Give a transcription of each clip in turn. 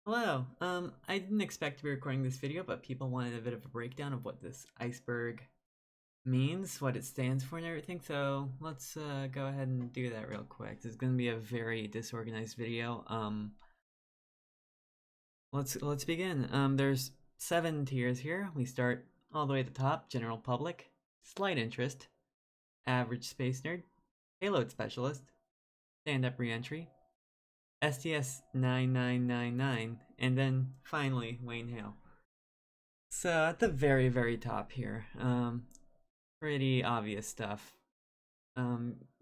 Hello. I didn't expect to be recording this video, but people wanted a bit of a breakdown of what this iceberg means, what it stands for, and everything. So let's go ahead and do that real quick. This is going to be a very disorganized video. Let's begin. There's 7 tiers here. We start all the way at the top: general public, slight interest, average space nerd, payload specialist, stand-up reentry, STS 9999, and then finally Wayne Hale. So at the very top here, pretty obvious stuff.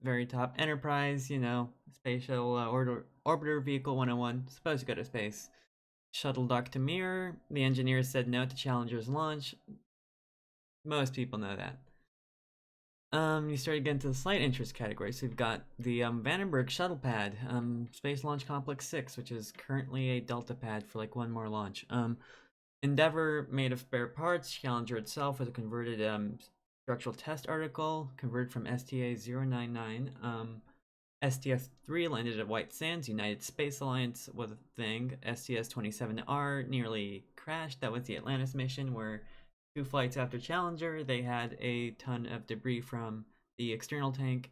Very top, Enterprise, Space Shuttle Orbiter Vehicle 101, supposed to go to space. Shuttle docked to Mirror. The engineers said no to Challenger's launch. Most people know that. You start to get into the slight interest category. So we've got the Vandenberg shuttle pad, Space Launch Complex 6, which is currently a Delta pad for like one more launch. Endeavour made of spare parts. Challenger itself was a converted structural test article, converted from STA 099. STS-3 landed at White Sands. United Space Alliance was a thing. STS-27R nearly crashed. That was the Atlantis mission, where 2 flights after Challenger, they had a ton of debris from the external tank,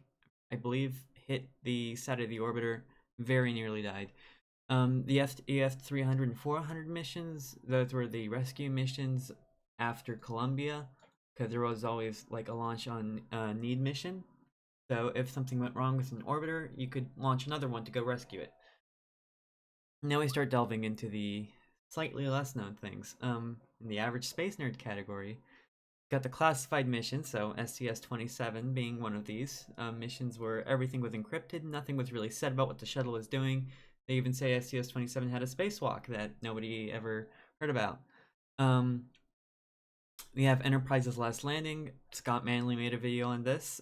I believe, hit the side of the orbiter, very nearly died. The EF 300 and 400 missions, those were the rescue missions after Columbia, because there was always like a launch on need mission. So if something went wrong with an orbiter, you could launch another one to go rescue it. Now we start delving into the slightly less known things. In the average space nerd category, got the classified missions, so STS-27 being one of these missions where everything was encrypted, nothing was really said about what the shuttle was doing. They even say STS-27 had a spacewalk that nobody ever heard about. We have Enterprise's Last Landing. Scott Manley made a video on this.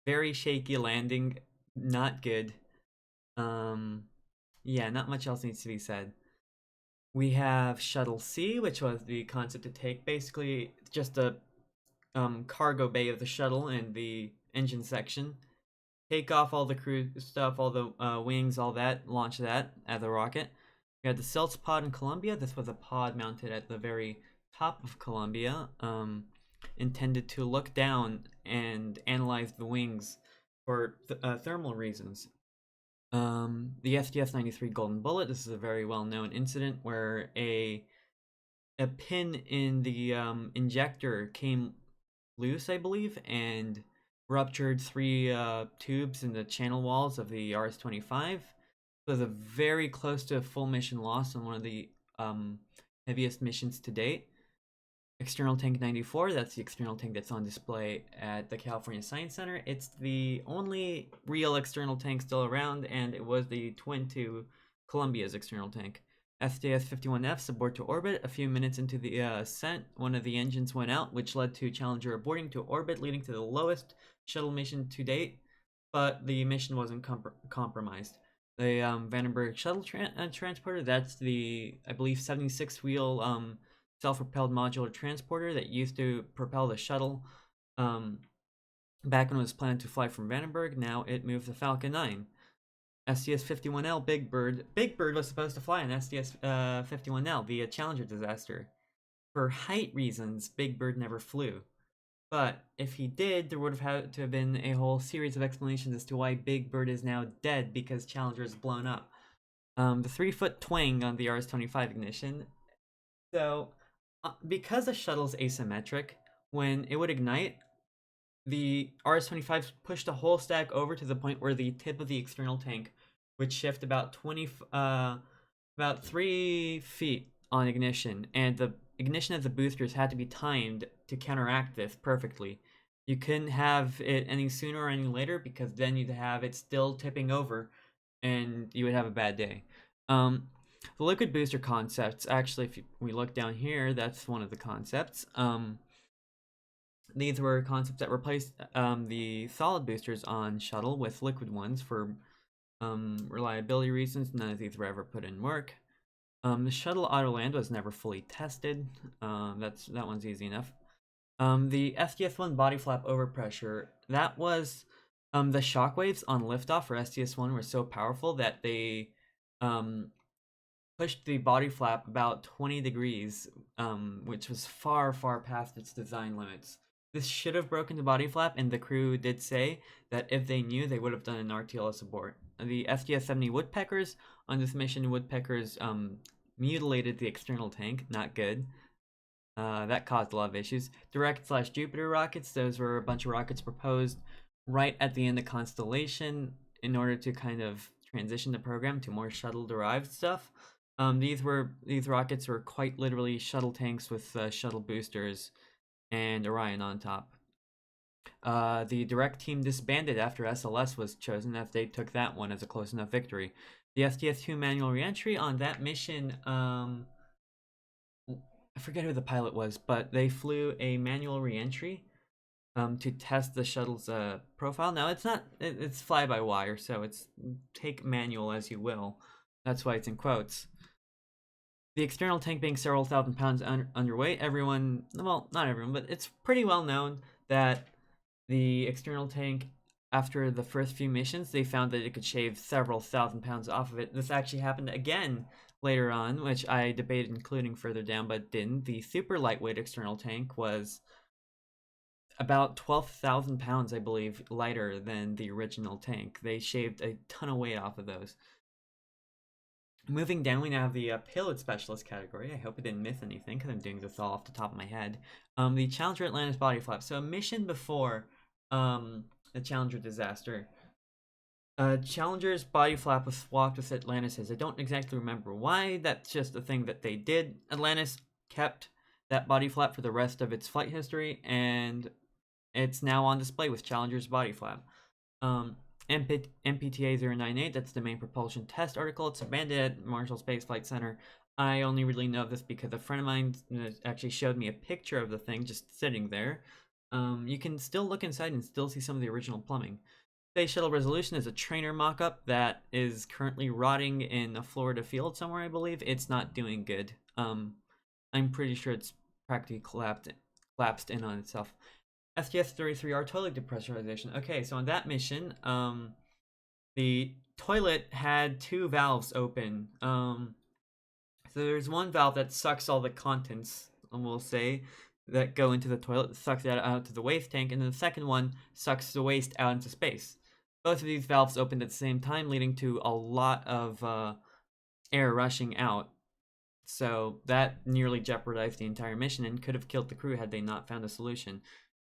Very shaky landing, not good. Yeah, not much else needs to be said. We have Shuttle C, which was the concept to take basically just a cargo bay of the shuttle and the engine section, take off all the crew stuff, all the wings, all that, launch that as a rocket. We had the Celts pod in Columbia. This was a pod mounted at the very top of Columbia, intended to look down and analyze the wings for thermal reasons. The STS-93 Golden Bullet. This is a very well-known incident where a pin in the injector came loose, I believe, and ruptured 3 tubes in the channel walls of the RS-25. So it was a very close to a full mission loss on one of the heaviest missions to date. External Tank 94, that's the external tank that's on display at the California Science Center. It's the only real external tank still around, and it was the twin to Columbia's external tank. STS-51F abort to orbit. A few minutes into the ascent, one of the engines went out, which led to Challenger aborting to orbit, leading to the lowest shuttle mission to date, but the mission wasn't compromised. The Vandenberg shuttle transporter, that's the, I believe, 76-wheel self-propelled modular transporter that used to propel the shuttle back when it was planned to fly from Vandenberg. Now it moved the Falcon 9. STS-51L Big Bird. Big Bird was supposed to fly on STS-51L via Challenger disaster. For height reasons, Big Bird never flew. But if he did, there would have had to have been a whole series of explanations as to why Big Bird is now dead because Challenger is blown up. The 3-foot twang on the RS-25 ignition. So, because the shuttle's asymmetric, when it would ignite, the RS-25 pushed the whole stack over to the point where the tip of the external tank would shift about 3 feet on ignition, and the ignition of the boosters had to be timed to counteract this perfectly. You couldn't have it any sooner or any later, because then you'd have it still tipping over, and you would have a bad day. The liquid booster concepts, actually, if we look down here, that's one of the concepts. These were concepts that replaced the solid boosters on shuttle with liquid ones for reliability reasons. None of these were ever put in work. The shuttle auto land was never fully tested. That one's easy enough. The STS-1 body flap overpressure, that was the shockwaves on liftoff for STS-1 were so powerful that they pushed the body flap about 20 degrees, which was far, far past its design limits. This should have broken the body flap, and the crew did say that if they knew, they would have done an RTLS abort. The STS-70 Woodpeckers on this mission, Woodpeckers mutilated the external tank, not good. That caused a lot of issues. Direct/Jupiter rockets, those were a bunch of rockets proposed right at the end of Constellation in order to kind of transition the program to more shuttle-derived stuff. These rockets were quite literally shuttle tanks with shuttle boosters and Orion on top. The direct team disbanded after SLS was chosen, as they took that one as a close enough victory. The STS-2 manual reentry on that mission, I forget who the pilot was, but they flew a manual reentry to test the shuttle's profile. Now it's fly-by-wire, so it's take manual as you will. That's why it's in quotes. The external tank being several thousand pounds underweight, everyone, well, not everyone, but it's pretty well known that the external tank, after the first few missions, they found that it could shave several thousand pounds off of it. This actually happened again later on, which I debated including further down, but didn't. The super lightweight external tank was about 12,000 pounds, I believe, lighter than the original tank. They shaved a ton of weight off of those. Moving down, we now have the Payload Specialist category. I hope I didn't miss anything, because I'm doing this all off the top of my head. The Challenger Atlantis body flap. So a mission before the Challenger disaster, Challenger's body flap was swapped with Atlantis's. I don't exactly remember why. That's just a thing that they did. Atlantis kept that body flap for the rest of its flight history, and it's now on display with Challenger's body flap. MPTA 098, that's the main propulsion test article. It's abandoned at Marshall Space Flight Center. I only really know this because a friend of mine actually showed me a picture of the thing just sitting there. You can still look inside and still see some of the original plumbing. Space Shuttle Resolution is a trainer mock-up that is currently rotting in a Florida field somewhere, I believe. It's not doing good. I'm pretty sure it's practically collapsed in on itself. STS-33R toilet depressurization. Okay, so on that mission, the toilet had two valves open. So there's one valve that sucks all the contents, we'll say, that go into the toilet, sucks that out to the waste tank, and then the second one sucks the waste out into space. Both of these valves opened at the same time, leading to a lot of air rushing out. So that nearly jeopardized the entire mission and could have killed the crew had they not found a solution.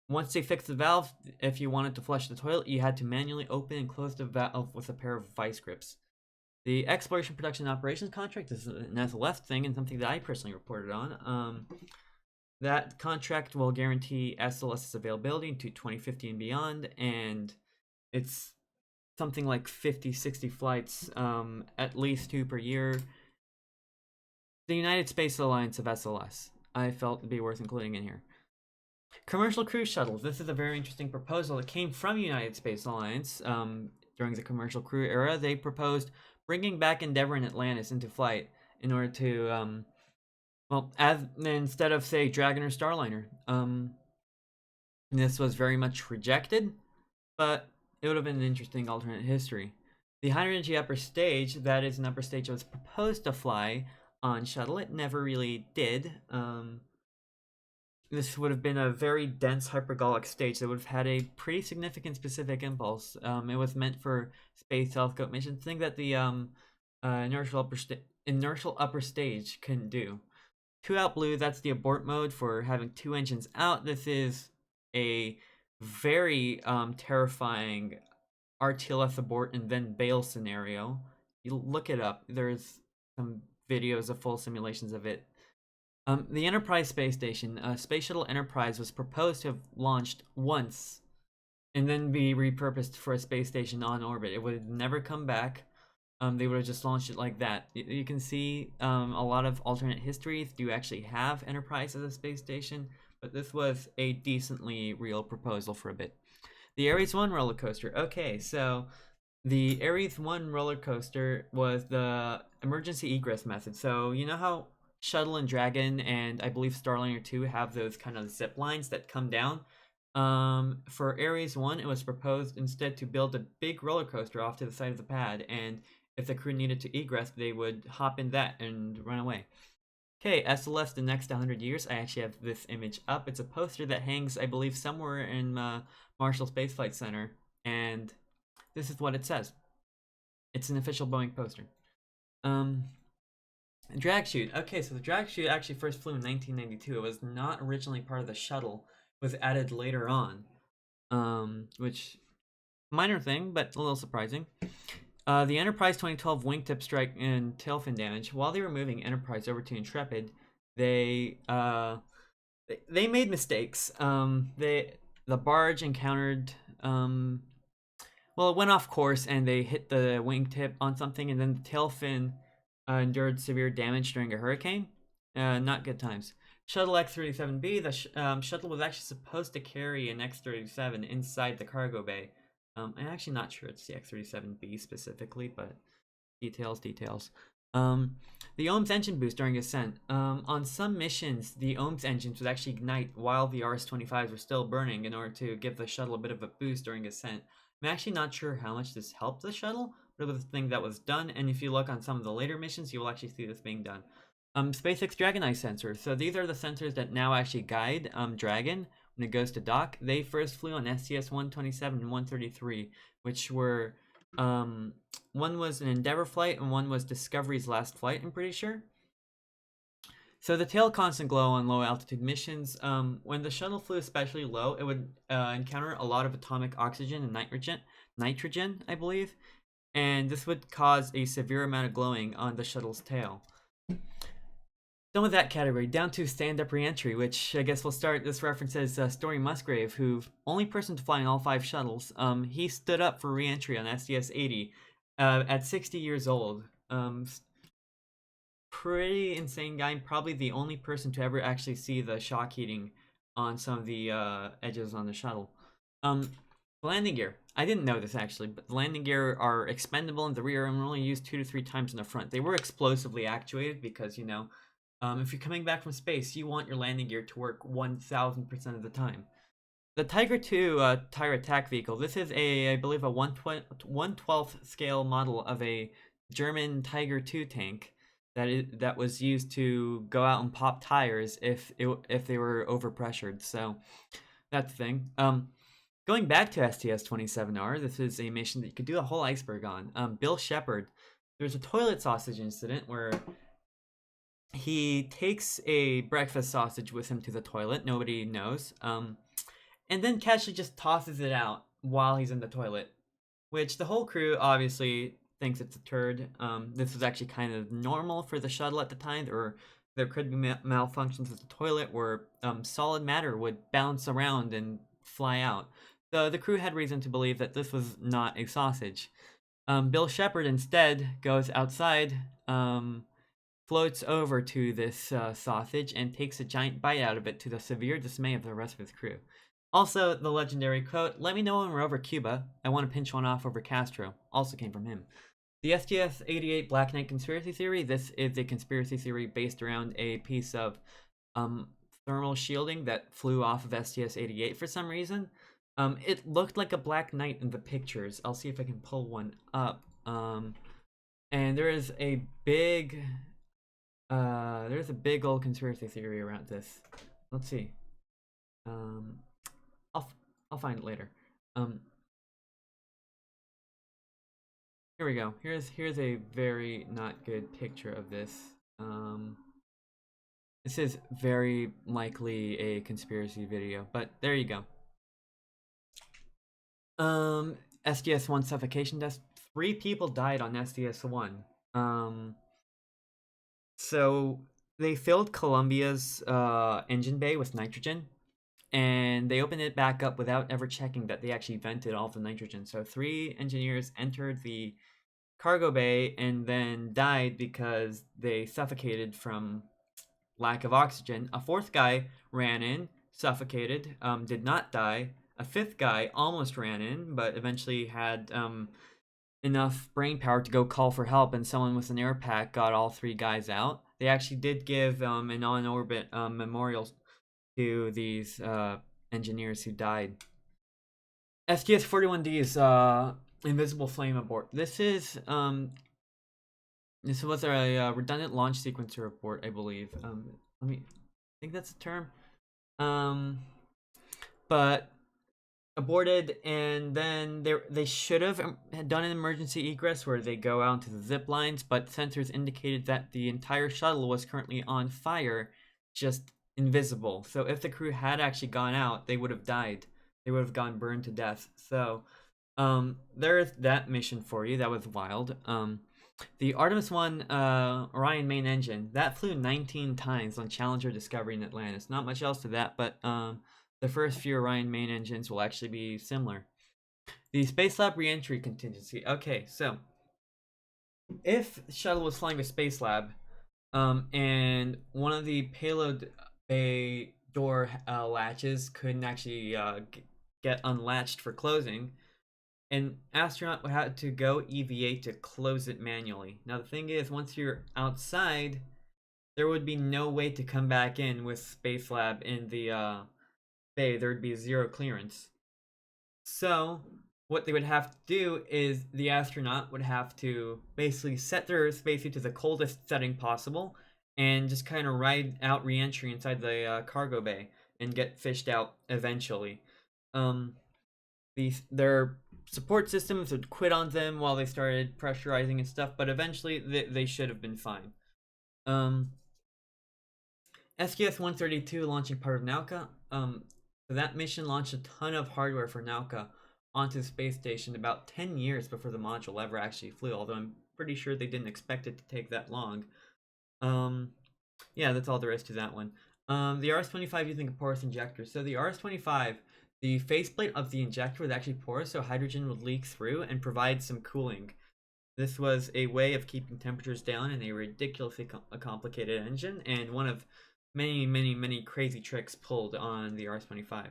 Once they fixed the valve, if you wanted to flush the toilet, you had to manually open and close the valve with a pair of vice grips. The Exploration Production Operations contract is an SLS thing and something that I personally reported on. That contract will guarantee SLS's availability into 2050 and beyond, and it's something like 50, 60 flights, at least 2 per year. The United Space Alliance of SLS, I felt would be worth including in here. Commercial cruise shuttles. This is a very interesting proposal. It came from United Space Alliance during the commercial crew era. They proposed bringing back Endeavour and Atlantis into flight in order to, instead of, say, Dragon or Starliner. This was very much rejected, but it would have been an interesting alternate history. The high energy upper stage, that is an upper stage that was proposed to fly on shuttle. It never really did. This would have been a very dense hypergolic stage that would have had a pretty significant specific impulse. It was meant for space telescope missions, thing that the inertial upper stage couldn't do. 2 out blue, that's the abort mode for having 2 engines out. This is a very terrifying RTLS abort and then bail scenario. You look it up. There's some videos of full simulations of it. The Enterprise space station, Space Shuttle Enterprise, was proposed to have launched once and then be repurposed for a space station on orbit. It would have never come back. They would have just launched it like that. You can see a lot of alternate histories do actually have Enterprise as a space station, but this was a decently real proposal for a bit. The Ares 1 roller coaster. Okay, so the Ares 1 roller coaster was the emergency egress method. So you know how Shuttle and Dragon and I believe Starliner 2 have those kind of zip lines that come down? For Ares 1, it was proposed instead to build a big roller coaster off to the side of the pad, and if the crew needed to egress, they would hop in that and run away. Okay, SLS the next 100 years. I actually have this image up. It's a poster that hangs, I believe, somewhere in Marshall Space Flight Center, and this is what it says. It's an official Boeing poster. Drag chute. Okay, so the drag chute actually first flew in 1992. It was not originally part of the shuttle. It was added later on. Which minor thing, but a little surprising. The Enterprise 2012 wingtip strike and tail fin damage. While they were moving Enterprise over to Intrepid, they made mistakes. The barge encountered well, it went off course and they hit the wingtip on something, and then the tail fin endured severe damage during a hurricane. Not good times. Shuttle X-37B, the shuttle was actually supposed to carry an X-37 inside the cargo bay. I'm actually not sure it's the X-37B specifically, but details. The OMS engine boost during ascent. On some missions, the OMS engines would actually ignite while the RS-25s were still burning in order to give the shuttle a bit of a boost during ascent. I'm actually not sure how much this helped the shuttle, but it was a thing that was done, and if you look on some of the later missions, you will actually see this being done. SpaceX Dragon Eye sensors. So these are the sensors that now actually guide Dragon when it goes to dock. They first flew on STS-127 and 133, which were one was an Endeavour flight and one was Discovery's last flight, I'm pretty sure. So the tail constant glow on low altitude missions. When the shuttle flew especially low, it would encounter a lot of atomic oxygen and nitrogen, I believe, and this would cause a severe amount of glowing on the shuttle's tail. Done with that category, down to stand-up reentry, which I guess we'll start. This references Story Musgrave, who only person to fly in all 5 shuttles. He stood up for reentry on STS-80 at 60 years old. Pretty insane guy, probably the only person to ever actually see the shock heating on some of the edges on the shuttle. Landing gear. I didn't know this actually, but the landing gear are expendable in the rear and only used 2 to 3 times in the front. They were explosively actuated because, you know, if you're coming back from space, you want your landing gear to work 1000% of the time. The Tiger II tire attack vehicle. This is I believe, a 1/12th scale model of a German Tiger II tank that was used to go out and pop tires if they were overpressured. So that's the thing. Going back to STS-27R, this is a mission that you could do a whole iceberg on. Bill Shepard. There's a toilet sausage incident where he takes a breakfast sausage with him to the toilet. Nobody knows. And then casually just tosses it out while he's in the toilet, which the whole crew obviously thinks it's a turd. This was actually kind of normal for the shuttle at the time, or there could be malfunctions with the toilet where solid matter would bounce around and fly out. So the crew had reason to believe that this was not a sausage. Bill Shepard instead goes outside, floats over to this sausage and takes a giant bite out of it, to the severe dismay of the rest of his crew. Also, the legendary quote, "Let me know when we're over Cuba. I want to pinch one off over Castro," also came from him. The STS-88 Black Knight conspiracy theory. This is a conspiracy theory based around a piece of thermal shielding that flew off of STS-88 for some reason. It looked like a Black Knight in the pictures. I'll see if I can pull one up. And there is a big there's a big old conspiracy theory around this. Let's see. I'll find it later. Here we go. Here's a very not good picture of this. This is very likely a conspiracy video, but there you go. STS-1 suffocation death. 3 people died on STS-1. So they filled Columbia's engine bay with nitrogen, and they opened it back up without ever checking that they actually vented all of the nitrogen. So 3 engineers entered the cargo bay and then died because they suffocated from lack of oxygen. A 4th guy ran in, suffocated, did not die. A 5th guy almost ran in, but eventually had enough brain power to go call for help, and someone with an air pack got all 3 guys out. They actually did give an on-orbit memorial to these engineers who died. STS-41D's invisible flame abort. This is This was a redundant launch sequencer report, I believe. Let me. I think that's the term. But aborted, and then they should have done an emergency egress where they go out to the zip lines, but sensors indicated that the entire shuttle was currently on fire, just invisible. So if the crew had actually gone out, they would have died. They would have gone burned to death. So there's that mission for you. That was wild. The Artemis 1 Orion main engine, that flew 19 times on Challenger, Discovery, and Atlantis. Not much else to that, but the first few Orion main engines will actually be similar. The Space Lab reentry contingency. Okay, so if the shuttle was flying with Space Lab, and one of the payload bay door latches couldn't actually get unlatched for closing, an astronaut would have to go EVA to close it manually. Now the thing is, once you're outside, there would be no way to come back in with Space Lab in the bay. There would be zero clearance. So what they would have to do is the astronaut would have to basically set their spacesuit to the coldest setting possible and just kind of ride out re-entry inside the cargo bay and get fished out eventually. Their support systems would quit on them while they started pressurizing and stuff, but eventually they should have been fine. STS-132 launching part of Nauka. That mission launched a ton of hardware for Nauka onto the space station about 10 years before the module ever actually flew, although I'm pretty sure they didn't expect it to take that long. Yeah, that's all there is to that one. The RS-25 using a porous injector. So the RS-25, the faceplate of the injector was actually porous, so hydrogen would leak through and provide some cooling. This was a way of keeping temperatures down in a ridiculously complicated engine, and one of many crazy tricks pulled on the RS-25.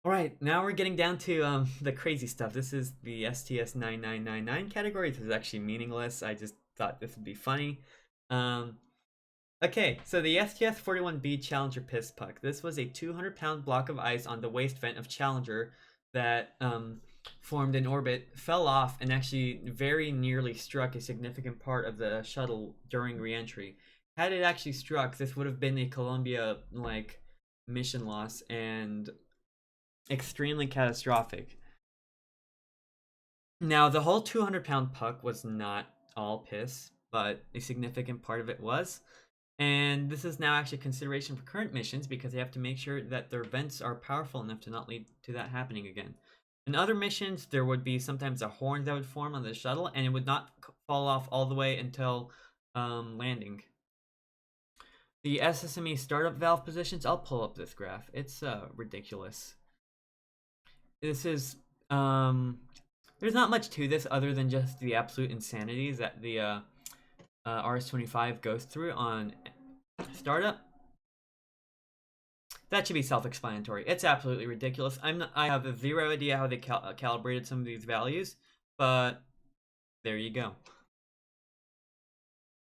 Alright, now we're getting down to the crazy stuff. This is the STS-9999 category. This is actually meaningless. I just thought this would be funny. Okay, so the STS-41B Challenger piss puck. This was a 200-pound block of ice on the waste vent of Challenger that formed in orbit, fell off, and actually very nearly struck a significant part of the shuttle during re-entry. Had it actually struck, this would have been a Columbia-like mission loss and extremely catastrophic. Now, the whole 200-pound puck was not all piss, but a significant part of it was. And this is now actually consideration for current missions because they have to make sure that their vents are powerful enough to not lead to that happening again. In other missions, there would be sometimes a horn that would form on the shuttle, and it would not fall off all the way until landing. The SSME startup valve positions, I'll pull up this graph. It's ridiculous. This is there's not much to this other than just the absolute insanities that the RS-25 goes through on startup. That should be self-explanatory. It's absolutely ridiculous. I have zero idea how they calibrated some of these values, but there you go.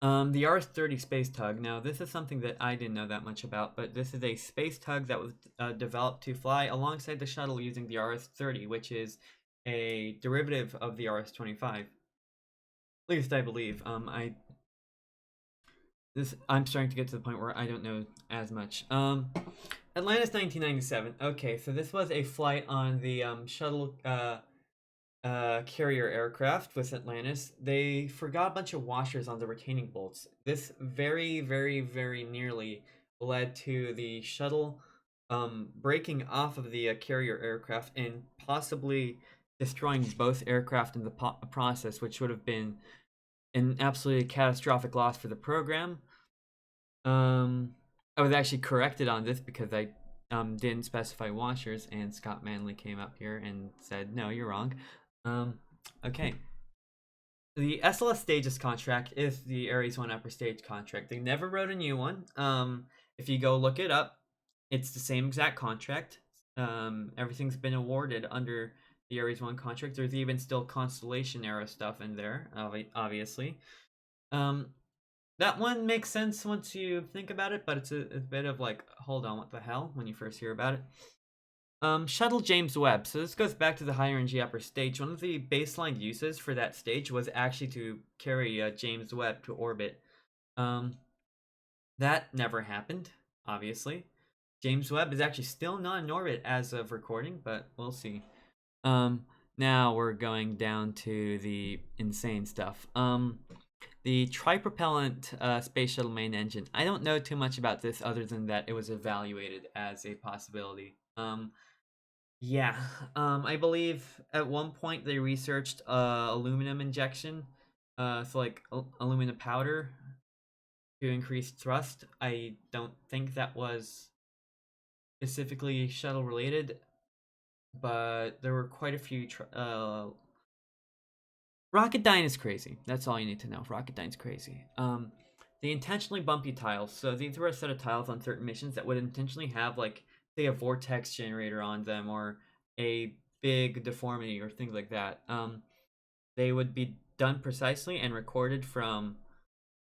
The RS-30 space tug. Now, this is something that I didn't know that much about, but this is a space tug that was developed to fly alongside the shuttle using the RS-30, which is a derivative of the RS-25. At least I believe. I'm starting to get to the point where I don't know as much. Atlantis 1997. Okay, so this was a flight on the shuttle carrier aircraft with Atlantis. They forgot a bunch of washers on the retaining bolts. This very nearly led to the shuttle breaking off of the carrier aircraft and possibly destroying both aircraft in the process, which would have been an absolutely catastrophic loss for the program. I was actually corrected on this because I didn't specify washers, and Scott Manley came up here and said, no, you're wrong. Okay. The SLS Stages contract is the Ares 1 upper stage contract. They never wrote a new one. If you go look it up, it's the same exact contract. Everything's been awarded under the Ares 1 contract. There's even still Constellation era stuff in there, obviously. That one makes sense once you think about it, but it's a bit of like, hold on, what the hell, when you first hear about it. Shuttle James Webb. So this goes back to the higher energy upper stage. One of the baseline uses for that stage was actually to carry James Webb to orbit. Um, that never happened, obviously. James Webb is actually still not in orbit as of recording, but we'll see. Now we're going down to the insane stuff. The tripropellant Space Shuttle main engine. I don't know too much about this other than that it was evaluated as a possibility. Yeah, I believe at one point they researched aluminum injection, so like aluminum powder to increase thrust. I don't think that was specifically shuttle related, but there were quite a few. Rocketdyne is crazy. That's all you need to know. Rocketdyne's crazy. The intentionally bumpy tiles. So these were a set of tiles on certain missions that would intentionally have, like, say, a vortex generator on them or a big deformity or things like that. They would be done precisely and recorded from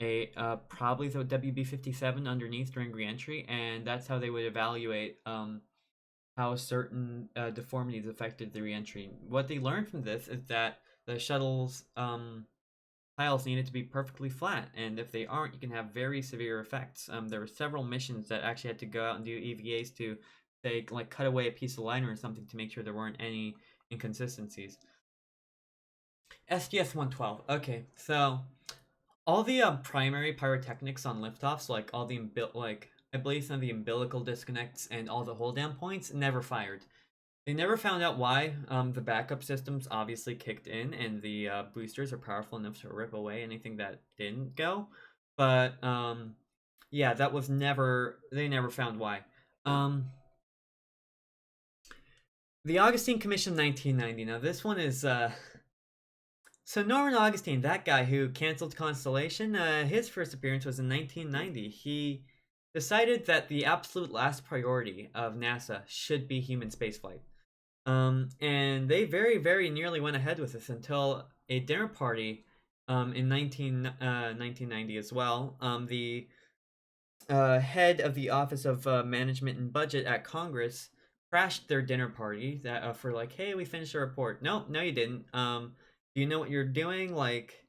a probably the WB-57 underneath during reentry, and that's how they would evaluate how certain deformities affected the reentry. What they learned from this is that the shuttle's tiles needed to be perfectly flat, and if they aren't, you can have very severe effects. There were several missions that actually had to go out and do EVAs to, say, like cut away a piece of liner or something to make sure there weren't any inconsistencies. STS-112. Okay, so all the primary pyrotechnics on liftoffs, like all the like I believe some of the umbilical disconnects and all the hold down points, never fired. They never found out why. The backup systems obviously kicked in, and the boosters are powerful enough to rip away anything that didn't go. But yeah, that was never. They never found why. The Augustine Commission, 1990. Now this one is so Norman Augustine, that guy who canceled Constellation. His first appearance was in 1990. He decided that the absolute last priority of NASA should be human spaceflight. And they very, very nearly went ahead with this until a dinner party in 1990 as well. The head of the Office of Management and Budget at Congress crashed their dinner party that for like, hey, we finished a report. No, you didn't. Do you know what you're doing? Like,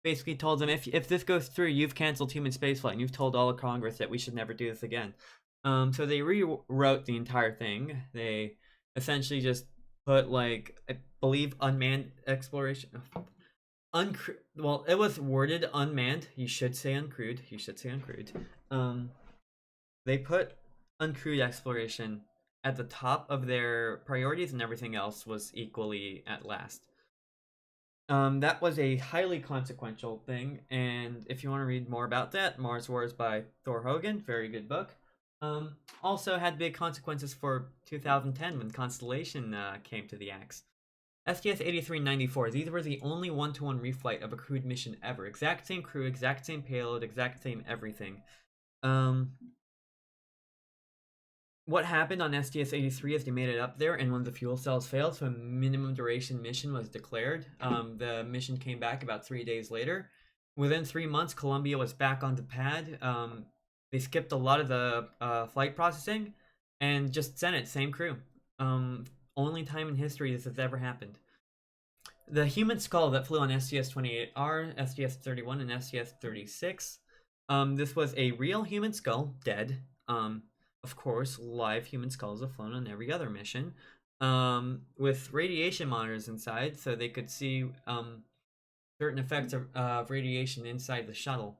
basically told them if this goes through, you've canceled human spaceflight, and you've told all of Congress that we should never do this again. So they rewrote the entire thing. They essentially just put, like, I believe unmanned exploration. Well, it was worded unmanned. You should say uncrewed. You should say uncrewed. They put uncrewed exploration at the top of their priorities, and everything else was equally at last. That was a highly consequential thing, and if you want to read more about that, Mars Wars by Thor Hogan, very good book. Also had big consequences for 2010 when Constellation came to the axe. STS-8394, these were the only one-to-one reflight of a crewed mission ever. Exact same crew, exact same payload, exact same everything. What happened on STS-83 is they made it up there, and when the fuel cells failed, so a minimum duration mission was declared. The mission came back about 3 days later. Within 3 months, Columbia was back on the pad. They skipped a lot of the flight processing and just sent it, same crew. Only time in history this has ever happened. The human skull that flew on STS-28R, STS-31, and STS-36. This was a real human skull, dead. Of course, live human skulls have flown on every other mission, with radiation monitors inside, so they could see certain effects of radiation inside the shuttle.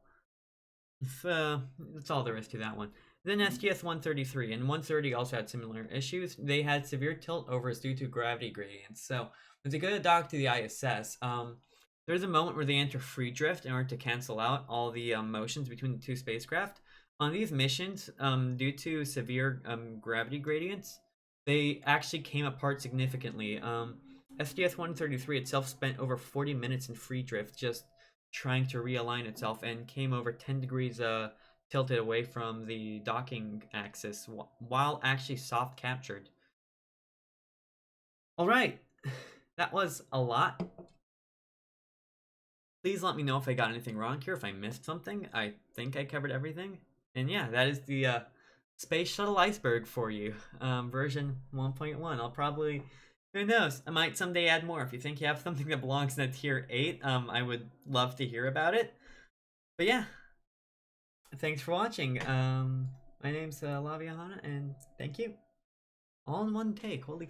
That's all there is to that one. Then STS-133 and 130 also had similar issues. They had severe tilt overs due to gravity gradients. So when they go to dock to the ISS, there's a moment where they enter free drift in order to cancel out all the motions between the two spacecraft. On these missions, due to severe gravity gradients, they actually came apart significantly. STS-133 itself spent over 40 minutes in free drift just trying to realign itself and came over 10 degrees tilted away from the docking axis while actually soft captured. Alright, that was a lot. Please let me know if I got anything wrong here, if I missed something. I think I covered everything. And yeah, that is the Space Shuttle Iceberg for you, version 1.1. I'll probably, who knows, I might someday add more. If you think you have something that belongs in a tier 8, I would love to hear about it. But yeah, thanks for watching. My name's Laviahana, and thank you. All in one take. Holy